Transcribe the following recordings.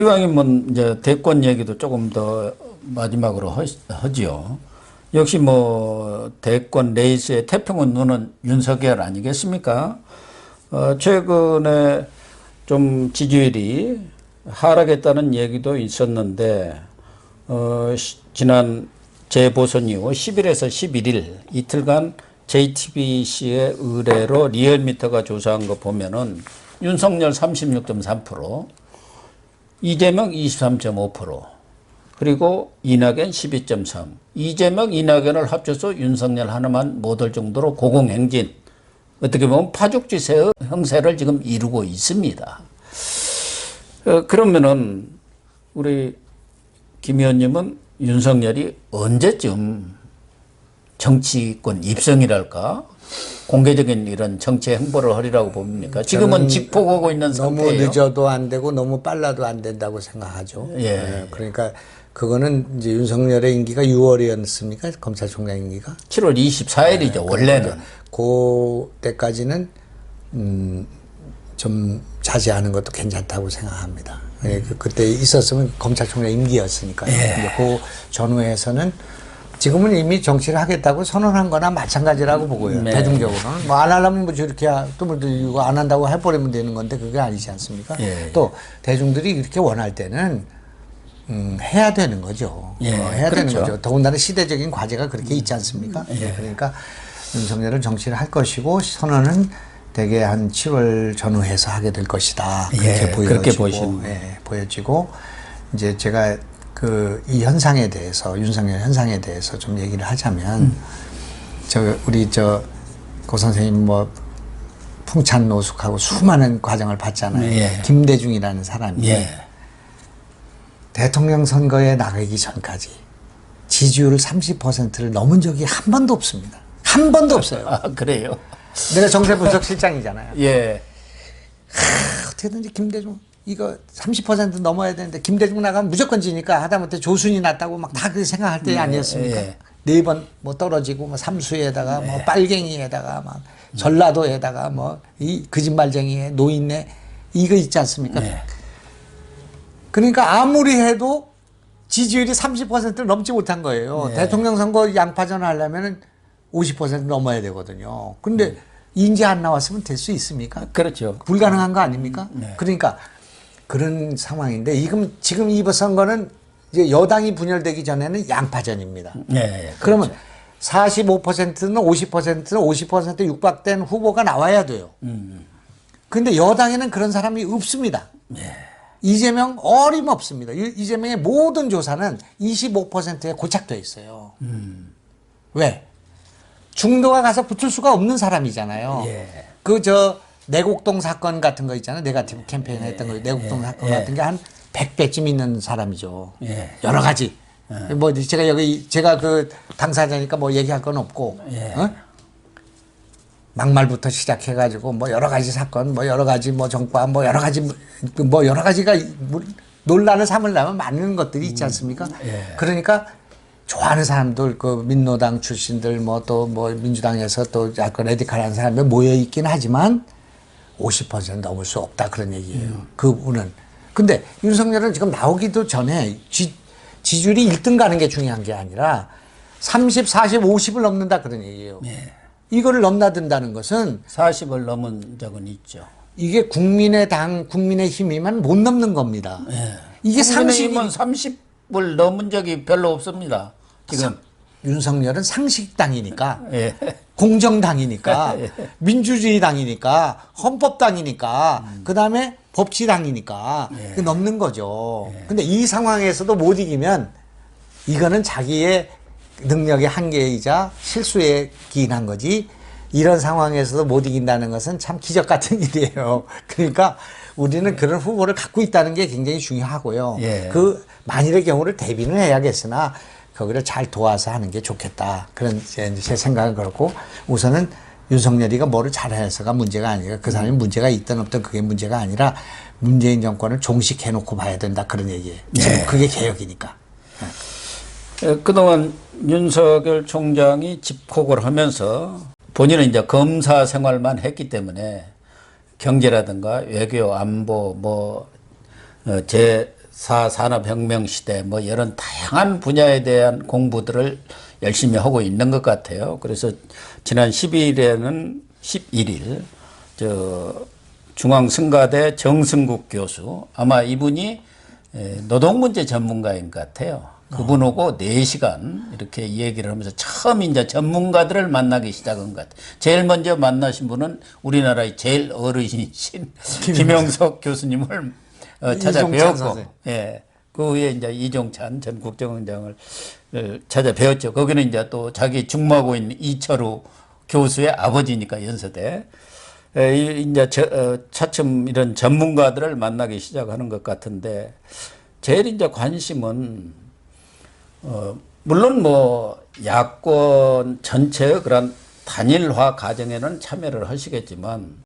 이왕이면 이제 대권 얘기도 조금 더 마지막으로 하지요. 역시 뭐 대권 레이스의 태평은 누는 윤석열 아니겠습니까? 최근에 좀 지지율이 하락했다는 얘기도 있었는데 지난 재보선 이후 10일에서 11일 이틀간 JTBC의 의뢰로 리얼미터가 조사한 거 보면은 윤석열 36.3%, 이재명 23.5%, 그리고 이낙연 12.3%. 이재명, 이낙연을 합쳐서 윤석열 하나만 못할 정도로 고공행진. 어떻게 보면 파죽지세의 형세를 지금 이루고 있습니다. 그러면은 우리 김 의원님은 윤석열이 언제쯤 정치권 입성이랄까? 공개적인 이런 정치 행보를 하리라고 봅니까? 지금은 직폭하고 있는 상태예요. 너무 늦어도 안 되고 너무 빨라도 안 된다고 생각하죠. 예. 그러니까 그거는 이제 윤석열의 임기가 6월이었습니까? 검찰총장 임기가? 7월 24일이죠, 원래는. 그때까지는 좀 자제하는 것도 괜찮다고 생각합니다. 그때 있었으면 검찰총장 임기였으니까요. 예. 그 전후에서는 지금은 이미 정치를 하겠다고 선언한 거나 마찬가지라고 보고요. 네. 대중적으로는. 뭐 안 하려면 뭐 저렇게 또 뭐 이거 안 한다고 해버리면 되는 건데 그게 아니지 않습니까? 예. 또 대중들이 이렇게 원할 때는 해야 되는 거죠. 예. 해야 그렇죠. 되는 거죠. 더군다나 시대적인 과제가 그렇게 있지 않습니까? 예. 그러니까 윤석열은 정치를 할 것이고 선언은 대개 한 7월 전후해서 하게 될 것이다. 그렇게 예, 그렇게 보여지고, 보여지고 이제 제가 이 현상에 대해서 윤석열 현상에 대해서 좀 얘기를 하자면 우리 고 선생님 뭐 풍찬노숙하고 수많은 과정을 봤잖아요. 예. 김대중이라는 사람이 대통령 선거에 나가기 전까지 지지율 30%를 넘은 적이 한 번도 없습니다. 한 번도 없어요. 아, 그래요? 내가 정세분석실장이잖아요. 예. 어떻게든지 김대중 이거 30% 넘어야 되는데 김대중 나가면 무조건 지니까 하다못해 조순이 났다고 막 다 그렇게 생각할 때 아니었습니까? 예. 네 번 뭐 떨어지고 뭐 삼수에다가 뭐 빨갱이에다가 막 전라도에다가 뭐 이 거짓말쟁이에 노인네 이거 있지 않습니까? 그러니까 아무리 해도 지지율이 30%를 넘지 못한 거예요. 대통령 선거 양파전 하려면은 50% 넘어야 되거든요. 근데 인지 안 나왔으면 될 수 있습니까? 그렇죠. 불가능한 거 아닙니까? 그러니까 그런 상황인데 지금 이 선거는 이제 여당이 분열되기 전에는 양파전입니다. 네. 그러면 45%는 50%는 50% 육박된 후보가 나와야 돼요. 근데 여당에는 그런 사람이 없습니다. 이재명 어림없습니다. 이재명의 모든 조사는 25%에 고착돼 있어요. 왜? 중도가 가서 붙을 수가 없는 사람이잖아요. 내곡동 사건 같은 거 있잖아요. 네거티브 캠페인 했던 거, 내곡동 사건 같은 게 한 100배쯤 있는 사람이죠. 여러 가지. 뭐 제가 그 당사자니까 뭐 얘기할 건 없고, 막말부터 시작해가지고 뭐 여러 가지 사건, 뭐 여러 가지 뭐 정과, 뭐 여러 가지가 논란을 삼으려면 많은 것들이 있지 않습니까? 그러니까 좋아하는 사람들, 그 민노당 출신들, 뭐 또 뭐 민주당에서 또 약간 레디칼한 사람이 모여 있긴 하지만 50% 넘을 수 없다 그런 얘기예요. 그분은. 근데 윤석열은 지금 나오기도 전에 지지율이 1등 가는 게 중요한 게 아니라 30, 40, 50을 넘는다 그런 얘기예요. 이거를 넘나든다는 것은 40을 넘은 적은 있죠. 이게 국민의힘이면 못 넘는 겁니다. 이게 국민의힘은 30을 넘은 적이 별로 없습니다. 지금 윤석열은 상식당이니까 공정당이니까 민주주의당이니까 헌법당이니까 그다음에 법치당이니까 넘는 거죠. 근데 이 상황에서도 못 이기면 이거는 자기의 능력의 한계이자 실수에 기인한 거지 이런 상황에서도 못 이긴다는 것은 참 기적 같은 일이에요. 그러니까 우리는 그런 후보를 갖고 있다는 게 굉장히 중요하고요. 그 만일의 경우를 대비는 해야겠으나 거기를 잘 도와서 하는 게 좋겠다. 그런 제 생각은 그렇고 우선은 윤석열이가 뭐를 잘해서가 문제가 아니라 그 사람이 문제가 있든 없든 그게 문제가 아니라 문재인 정권을 종식해놓고 봐야 된다 그런 얘기예요. 지금 그게 개혁이니까. 그동안 윤석열 총장이 집콕을 하면서 본인은 이제 검사 생활만 했기 때문에 경제라든가 외교, 안보, 산업혁명 시대 뭐 이런 다양한 분야에 대한 공부들을 열심히 하고 있는 것 같아요. 그래서 지난 11일 중앙승가대 정승국 교수, 아마 이분이 노동문제 전문가인 것 같아요. 그분하고 4시간 이렇게 얘기를 하면서 처음 이제 전문가들을 만나기 시작한 것 같아요. 제일 먼저 만나신 분은 우리나라의 제일 어르신이신 김영석 교수님을 찾아뵈었고, 예. 그 후에 이제 이종찬 전 국정원장을 찾아뵈었죠. 거기는 이제 또 자기 중무하고 있는 이철우 교수의 아버지니까 연세대. 이제 차츰 이런 전문가들을 만나기 시작하는 것 같은데, 제일 이제 관심은 물론 뭐 야권 전체의 그런 단일화 과정에는 참여를 하시겠지만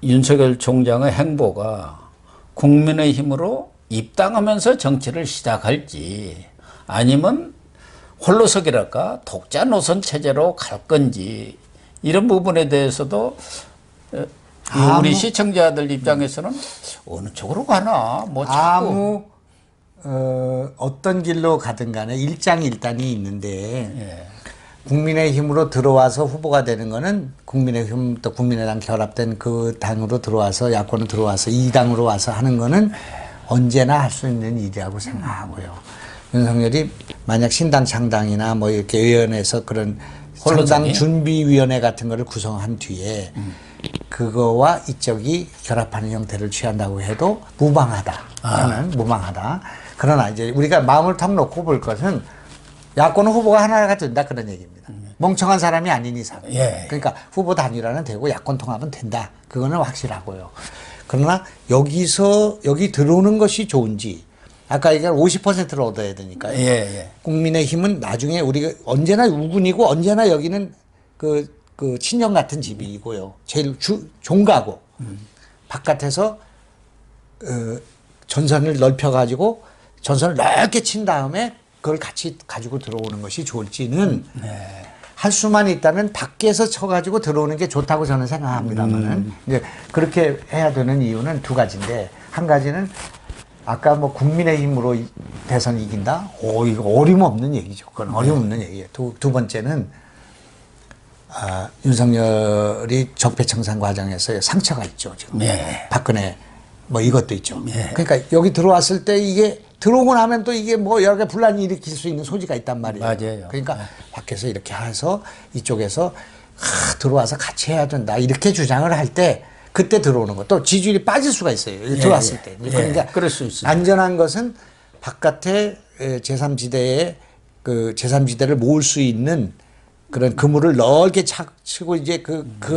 윤석열 총장의 행보가 국민의힘으로 입당하면서 정치를 시작할지 아니면 홀로서기랄까 독자 노선 체제로 갈 건지 이런 부분에 대해서도 우리 시청자들 입장에서는 어느 쪽으로 가나 뭐 자꾸 어떤 길로 가든 간에 일장일단이 있는데 국민의힘으로 들어와서 후보가 되는 거는 국민의힘 또 국민의당 결합된 그 당으로 들어와서 야권으로 들어와서 이 당으로 와서 하는 거는 언제나 할 수 있는 일이라고 생각하고요. 윤석열이 만약 신당 창당이나 뭐 이렇게 의원에서 그런 창당 준비위원회 같은 거를 구성한 뒤에 그거와 이쪽이 결합하는 형태를 취한다고 해도 무방하다. 저는 무방하다. 그러나 이제 우리가 마음을 탁 놓고 볼 것은 야권 후보가 하나가 된다 그런 얘기입니다. 멍청한 사람이 아닌 이상. 그러니까 후보 단일화는 되고 야권 통합은 된다. 그거는 확실하고요. 그러나 여기 들어오는 것이 좋은지 아까 얘기한 50%를 얻어야 되니까요. 국민의힘은 나중에 우리가 언제나 우군이고 언제나 여기는 그 친정 같은 집이고요. 제일 종가고 바깥에서 전선을 넓혀가지고 전선을 넓게 친 다음에 그걸 같이 가지고 들어오는 것이 좋을지는 할 수만 있다면 밖에서 쳐가지고 들어오는 게 좋다고 저는 생각합니다만은 이제 그렇게 해야 되는 이유는 두 가지인데 한 가지는 아까 뭐 국민의힘으로 대선 이긴다? 이거 어림없는 얘기죠. 그건 어림없는 얘기예요. 두 번째는 윤석열이 적폐청산 과정에서 상처가 있죠. 지금 박근혜 뭐 이것도 있죠. 그러니까 여기 들어왔을 때 이게 들어오고 나면 또 이게 뭐 여러 가지 분란이 일으킬 수 있는 소지가 있단 말이에요. 맞아요. 그러니까 밖에서 이렇게 해서 이쪽에서 들어와서 같이 해야 된다 이렇게 주장을 할 때 그때 들어오는 거. 또 지지율이 빠질 수가 있어요. 들어왔을 때. 그러니까 그럴 수 있어요. 안전한 것은 바깥에 제3지대에 그 제3지대를 모을 수 있는 그런 그물을 넓게 치고 이제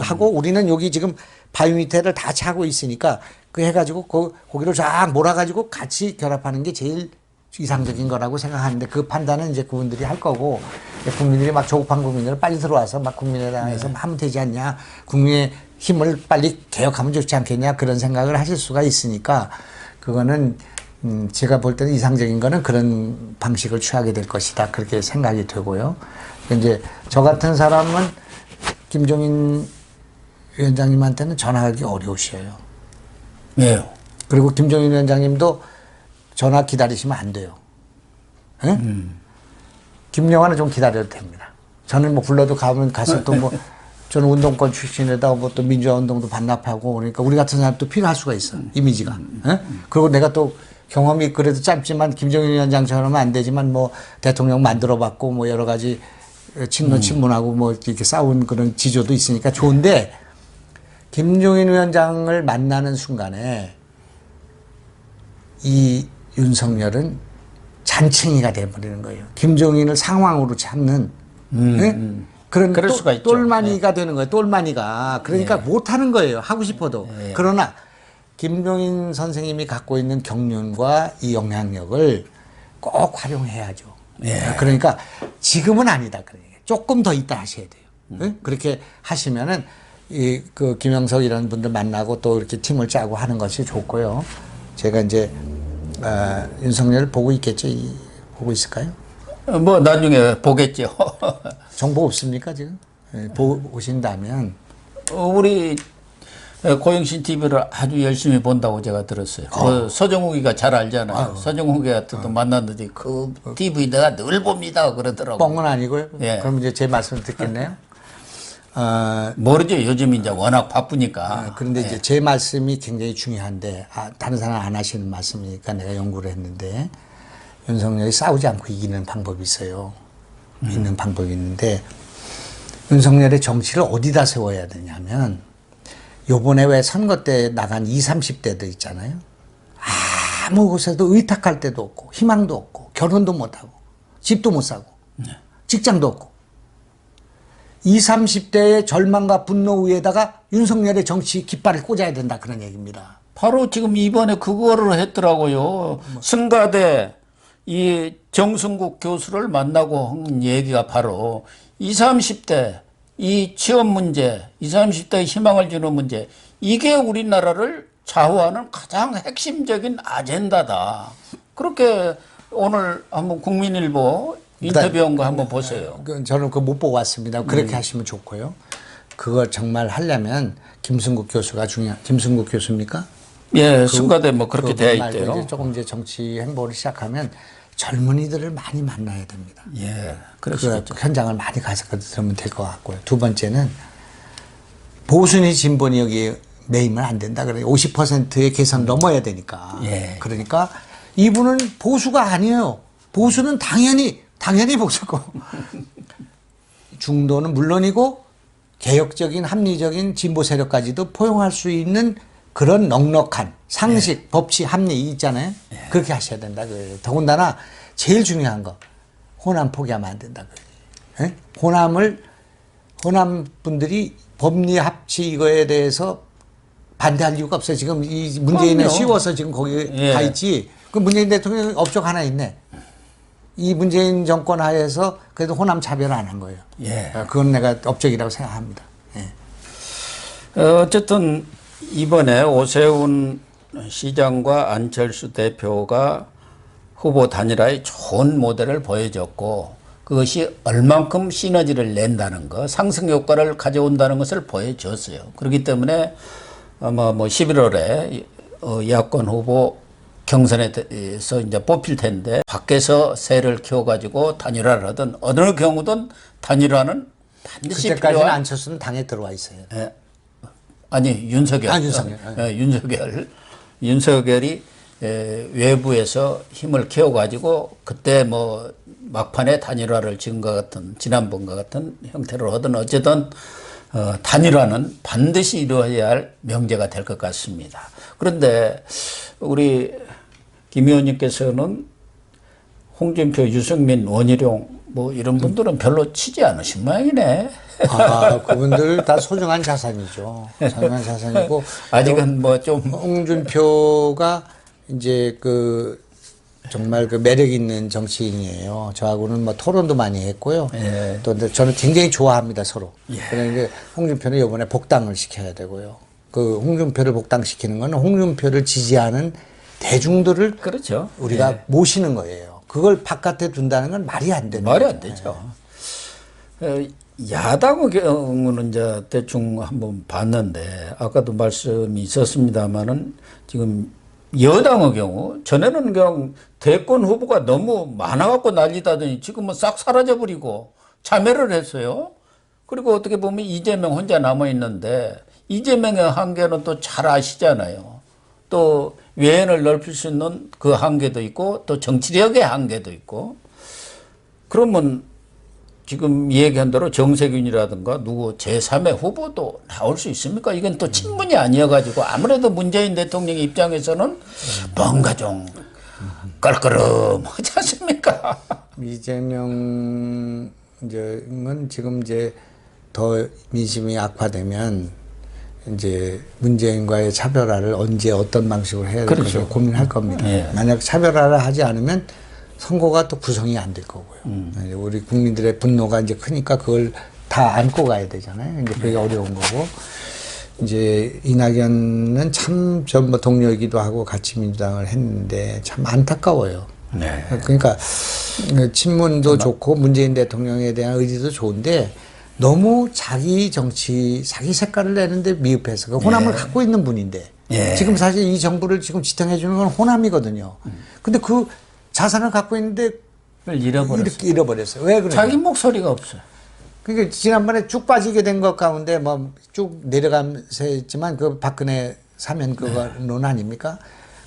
하고 우리는 여기 지금 바위 밑에를 다 차고 있으니까 그 해가지고 거기를 쫙 몰아가지고 같이 결합하는 게 제일 이상적인 거라고 생각하는데 그 판단은 이제 그분들이 할 거고 국민들이 막 조급한 국민들 빨리 들어와서 막 국민의당에서 하면 되지 않냐 국민의 힘을 빨리 개혁하면 좋지 않겠냐 그런 생각을 하실 수가 있으니까 그거는 제가 볼 때는 이상적인 거는 그런 방식을 취하게 될 것이다 그렇게 생각이 되고요. 이제 저 같은 사람은 김종인 위원장님한테는 전화하기 어려우셔요. 왜요? 그리고 김종인 위원장님도 전화 기다리시면 안 돼요. 김영환은 좀 기다려도 됩니다. 저는 뭐 불러도 가서 또 뭐 저는 운동권 출신에다 뭐 또 민주화 운동도 반납하고 그러니까 우리 같은 사람도 필요할 수가 있어. 이미지가. 그리고 내가 또 경험이 그래도 짧지만 김종인 위원장처럼은 안 되지만 뭐 대통령 만들어 봤고 뭐 여러 가지 친문하고 뭐 이렇게 싸운 그런 지조도 있으니까 좋은데 김종인 위원장을 만나는 순간에 이 윤석열은 잔챙이가 돼버리는 거예요. 김종인을 상황으로 잡는 그런 똘마니가 되는 거예요. 똘마니가. 그러니까 못하는 거예요. 하고 싶어도. 그러나 김종인 선생님이 갖고 있는 경륜과 이 영향력을 꼭 활용해야죠. 그러니까 지금은 아니다. 그러니까 조금 더 있다 하셔야 돼요. 그렇게 하시면은 그 김영석 이런 분들 만나고 또 이렇게 팀을 짜고 하는 것이 좋고요. 제가 이제 윤석열 보고 있겠죠? 보고 있을까요? 뭐 나중에 보겠죠. 정보 없습니까 지금? 보신다면 우리 고영신 TV를 아주 열심히 본다고 제가 들었어요. 그 서정욱이가 잘 알잖아요. 서정욱이한테도 만났는데 그 TV 내가 늘 봅니다 그러더라고요. 뻥은 아니고요. 예. 그럼 이제 제 말씀을 듣겠네요. 모르죠. 요즘 이제 워낙 바쁘니까. 그런데 이제 제 말씀이 굉장히 중요한데, 다른 사람 안 하시는 말씀이니까 내가 연구를 했는데, 윤석열이 싸우지 않고 이기는 방법이 있어요. 있는 방법이 있는데, 윤석열의 정치를 어디다 세워야 되냐면, 요번에 왜 선거 때 나간 20, 30대들 있잖아요. 아무 곳에도 의탁할 데도 없고, 희망도 없고, 결혼도 못하고, 집도 못 사고, 직장도 없고. 20, 30대의 절망과 분노 위에다가 윤석열의 정치 깃발을 꽂아야 된다. 그런 얘기입니다. 바로 지금 이번에 그거를 했더라고요. 승가대 이 정승국 교수를 만나고 한 얘기가 바로 20, 30대 이 취업 문제, 20, 30대의 희망을 주는 문제, 이게 우리나라를 좌우하는 가장 핵심적인 아젠다다. 그렇게 오늘 한번 국민일보 인터뷰한 거 한번 보세요. 저는 그거 못 보고 왔습니다. 그렇게 하시면 좋고요. 그걸 정말 하려면 김승국 교수가 김승국 교수입니까? 예, 승가대 뭐 그렇게 돼야 있대요. 이제 조금 이제 정치 행보를 시작하면 젊은이들을 많이 만나야 됩니다. 예, 그 그렇죠. 현장을 많이 가서 들으면 될 것 같고요. 두 번째는 보수니 진보니 여기 매이면 안 된다. 그래 50%의 계산 넘어야 되니까. 예. 그러니까 이분은 보수가 아니에요. 보수는 당연히 보수고 중도는 물론이고 개혁적인 합리적인 진보 세력까지도 포용할 수 있는 그런 넉넉한 상식, 법치, 합리 있잖아요. 그렇게 하셔야 된다. 더군다나 제일 중요한 거 호남 포기하면 안 된다. 호남 분들이 법리 합치 이거에 대해서 반대할 이유가 없어요. 지금 이 문재인은 쉬워서 지금 거기 가 있지. 그 문재인 대통령 업적 하나 있네. 이 문재인 정권 하에서 그래도 호남 차별을 안 한 거예요. 예. 그건 내가 업적이라고 생각합니다. 예. 어쨌든 이번에 오세훈 시장과 안철수 대표가 후보 단일화의 좋은 모델을 보여줬고 그것이 얼만큼 시너지를 낸다는 거, 상승 효과를 가져온다는 것을 보여줬어요. 그렇기 때문에 아마 뭐 11월에 야권 후보 경선에서 이제 뽑힐 텐데 밖에서 세를 키워가지고 단일화를 하든 어느 경우든 단일화는 반드시 그때까지는 필요한. 안철수는 당에 들어와 있어요. 예. 아니 윤석열. 윤석열. 윤석열이 외부에서 힘을 키워가지고 그때 뭐 막판에 단일화를 지난번과 같은 형태로 하든 어쨌든 단일화는 반드시 이루어야 할 명제가 될 것 같습니다. 그런데 우리 김 의원님께서는 홍준표, 유승민, 원희룡 뭐 이런 분들은 별로 치지 않으신 모양이네. 그분들 다 소중한 자산이죠. 소중한 자산이고 아직은 뭐 좀 홍준표가 이제 정말 매력 있는 정치인이에요. 저하고는 뭐 토론도 많이 했고요. 예. 또 저는 굉장히 좋아합니다, 서로. 그런데 홍준표는 이번에 복당을 시켜야 되고요. 홍준표를 복당시키는 건 홍준표를 지지하는 대중들을 그렇죠. 우리가 모시는 거예요. 그걸 바깥에 둔다는 건 말이 안 되는 말이 거죠. 안 되죠. 야당의 경우는 이제 대충 한번 봤는데 아까도 말씀이 있었습니다만은 지금 여당의 경우 전에는 그냥 대권 후보가 너무 많아갖고 난리다더니 지금은 싹 사라져버리고 참여를 했어요. 그리고 어떻게 보면 이재명 혼자 남아 있는데 이재명의 한계는 또 잘 아시잖아요. 또 외연을 넓힐 수 있는 그 한계도 있고 또 정치력의 한계도 있고 그러면 지금 얘기한 대로 정세균이라든가 누구 제3의 후보도 나올 수 있습니까? 이건 또 친문이 아니어가지고 아무래도 문재인 대통령 입장에서는 뭔가 좀 껄끄름하지 않습니까? 이재명은 지금 이제 더 민심이 악화되면 이제 문재인과의 차별화를 언제 어떤 방식으로 해야 될지 그렇죠. 고민할 겁니다. 예. 만약 차별화를 하지 않으면 선거가 또 구성이 안 될 거고요. 우리 국민들의 분노가 이제 크니까 그걸 다 안고 가야 되잖아요. 이제 그게 어려운 거고. 이제 이낙연은 참 뭐 동료이기도 하고 같이 민주당을 했는데 참 안타까워요. 네. 그러니까 친문도 좋고 문재인 대통령에 대한 의지도 좋은데 너무 자기 정치, 자기 색깔을 내는데 미흡해서 그 호남을 예. 갖고 있는 분인데 예. 지금 사실 이 정부를 지금 지탱해 주는 건 호남이거든요. 근데 그 자산을 갖고 있는데 잃어버렸어요. 이렇게 잃어버렸어요. 왜 그래요? 자기 목소리가 없어요. 그러니까 지난번에 쭉 빠지게 된 것 가운데 뭐 쭉 내려가면서 했지만 그 박근혜 사면 그거론 아닙니까?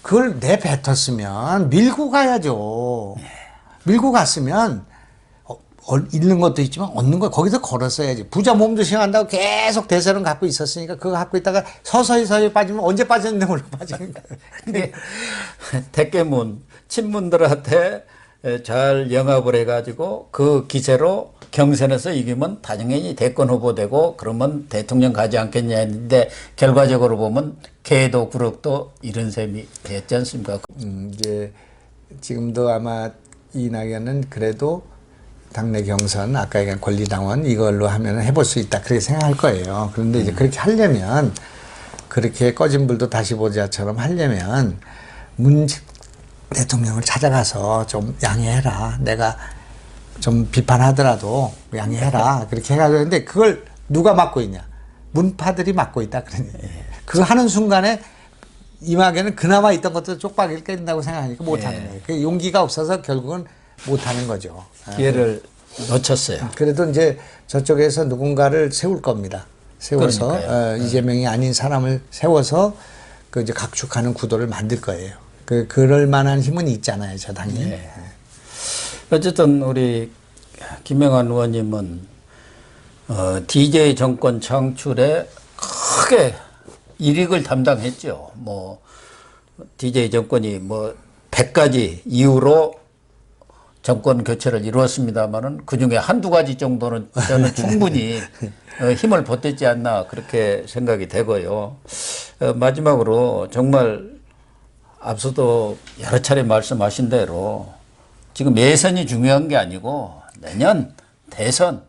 그걸 내뱉었으면 밀고 가야죠. 밀고 갔으면 잃는 것도 있지만 얻는 거 거기서 걸었어야지. 부자 몸도 시행한다고 계속 대세는 갖고 있었으니까 그거 갖고 있다가 서서히 빠지면 언제 빠졌는데 몰라 빠지는 거예요. 근데 대깨문 친문들한테 잘 영합을 해가지고 그 기세로 경선에서 이기면 당연히 대권 후보 되고 그러면 대통령 가지 않겠냐 했는데 결과적으로 보면 개도 구력도 이런 셈이 됐지 않습니까? 이제 지금도 아마 이낙연은 그래도 당내 경선 아까 얘기한 권리당원 이걸로 하면 해볼 수 있다 그렇게 생각할 거예요. 그런데 이제 그렇게 하려면 그렇게 꺼진 불도 다시 보자처럼 하려면 문 대통령을 찾아가서 좀 양해해라. 내가 좀 비판하더라도 양해해라. 그렇게 해가지고 근데 그걸 누가 맡고 있냐? 문파들이 맡고 있다. 그러니 그거 하는 순간에 이낙연은 그나마 있던 것도 쪽박이를 깬다고 생각하니까 못하는 거예요. 그 용기가 없어서 결국은 못하는 거죠. 기회를 놓쳤어요. 그래도 이제 저쪽에서 누군가를 세울 겁니다. 세워서 이재명이 아닌 사람을 세워서 그 이제 각축하는 구도를 만들 거예요. 그럴 만한 힘은 있잖아요, 저 당이. 네. 어쨌든 우리 김영환 의원님은 DJ 정권 창출에 크게 일익을 담당했죠. 뭐 DJ 정권이 뭐 100가지 이유로 정권 교체를 이루었습니다만은 그 중에 한두 가지 정도는 저는 충분히 힘을 보탰지 않나 그렇게 생각이 되고요. 마지막으로 정말 앞서도 여러 차례 말씀하신 대로 지금 예선이 중요한 게 아니고 내년 대선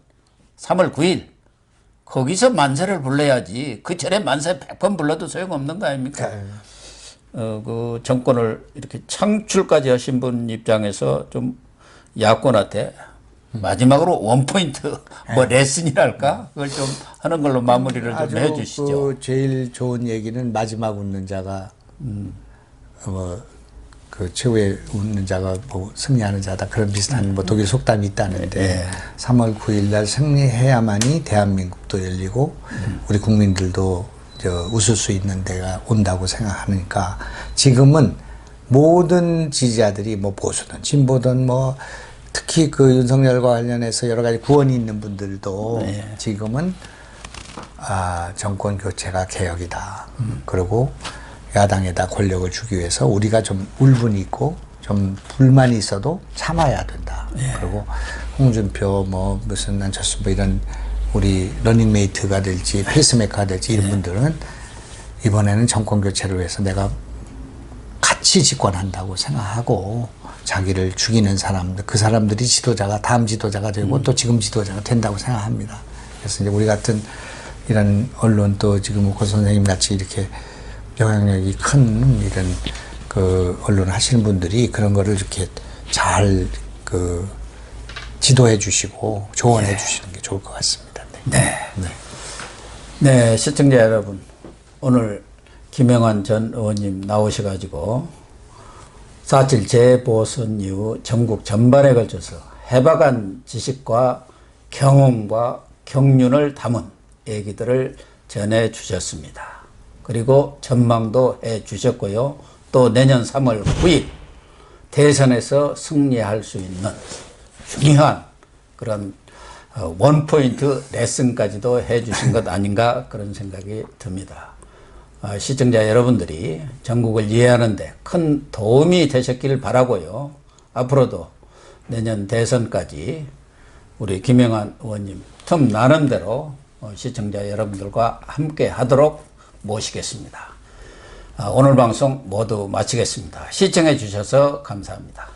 3월 9일 거기서 만세를 불러야지 그 전에 만세 100번 불러도 소용없는 거 아닙니까? 그 정권을 이렇게 창출까지 하신 분 입장에서 좀 야권한테 마지막으로 원포인트 뭐 레슨이랄까 그걸 좀 하는 걸로 마무리를 좀 해주시죠. 그 제일 좋은 얘기는 마지막 웃는 자가 그 최후에 웃는 자가 뭐 승리하는 자다 그런 비슷한 뭐 독일 속담이 있다는데 3월 9일 날 승리해야만이 대한민국도 열리고 우리 국민들도 웃을 수 있는 데가 온다고 생각하니까 지금은 모든 지지자들이 뭐 보수든 진보든 뭐 특히 그 윤석열과 관련해서 여러 가지 구원이 있는 분들도 지금은 정권 교체가 개혁이다. 그리고 야당에다 권력을 주기 위해서 우리가 좀 울분이 있고 좀 불만이 있어도 참아야 된다. 그리고 홍준표 뭐 무슨 안철수 뭐 이런 우리 러닝메이트가 될지 페이스메이커가 될지 이런 분들은 이번에는 정권 교체를 위해서 내가 같이 집권한다고 생각하고 자기를 죽이는 사람들, 그 사람들이 지도자가 다음 지도자가 되고 또 지금 지도자가 된다고 생각합니다. 그래서 이제 우리 같은 이런 언론 또 지금 고 선생님 같이 이렇게 영향력이 큰 이런 그 언론 하시는 분들이 그런 거를 이렇게 잘 그 지도해 주시고 조언해 주시는 게 좋을 것 같습니다. 네, 시청자 여러분, 오늘 김영환 전 의원님 나오셔가지고 4.7 재보선 이후 전국 전반에 걸쳐서 해박한 지식과 경험과 경륜을 담은 얘기들을 전해 주셨습니다. 그리고 전망도 해 주셨고요. 또 내년 3월 9일 대선에서 승리할 수 있는 중요한 그런 원포인트 레슨까지도 해 주신 것 아닌가 그런 생각이 듭니다. 시청자 여러분들이 전국을 이해하는 데 큰 도움이 되셨길 바라고요. 앞으로도 내년 대선까지 우리 김영환 의원님 틈 나는 대로 시청자 여러분들과 함께 하도록 모시겠습니다. 오늘 방송 모두 마치겠습니다. 시청해 주셔서 감사합니다.